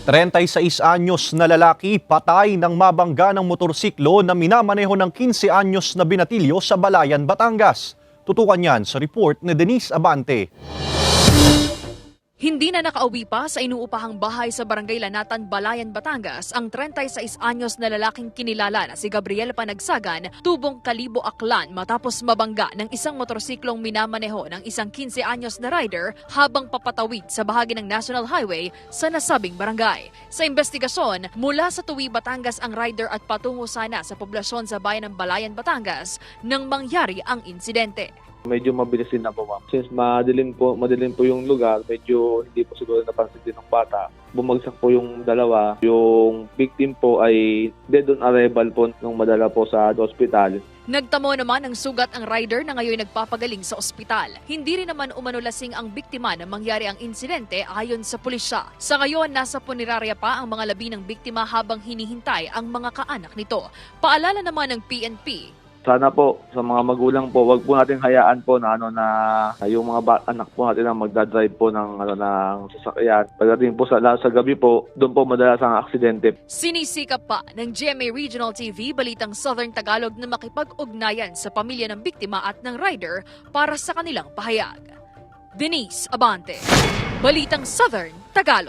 36 anyos na lalaki patay nang mabangga ng motorsiklo na minamaneho ng 15 anyos na binatilyo sa Balayan, Batangas. Tutukan yan sa report ni Denise Abante. Hindi na nakauwi pa sa inuupahang bahay sa Barangay Lanatan, Balayan, Batangas ang 36 anyos na lalaking kinilala na si Gabriel Panagsagan, tubong Kalibo, Aklan matapos mabangga ng isang motorsiklong minamaneho ng isang 15 anyos na rider habang papatawid sa bahagi ng National Highway sa nasabing barangay. Sa investigasyon, mula sa Tuwi, Batangas ang rider at patungo sana sa poblasyon sa bayan ng Balayan, Batangas nang mangyari ang insidente. Medyo mabilis din na po, ma'am. Since madilim po yung lugar, medyo hindi po siguro napansin din ng bata. Bumagsak po yung dalawa. Yung victim po ay dead on arrival po nung madala po sa ospital. Nagtamo naman ng sugat ang rider na ngayon nagpapagaling sa ospital. Hindi rin naman umano lasing ang biktima na mangyari ang insidente ayon sa pulisya. Sa ngayon, nasa punerarya pa ang mga labi ng biktima habang hinihintay ang mga kaanak nito. Paalala naman ng PNP. Sana po sa mga magulang po, wag po nating hayaan po na yung mga anak po natin na magdadrive po ng sasakyan. Pagdating po sa gabi po, doon po madalas ang aksidente. Sinisikap pa ng GMA Regional TV Balitang Southern Tagalog na makipag-ugnayan sa pamilya ng biktima at ng rider para sa kanilang pahayag. Denise Abante, Balitang Southern Tagalog.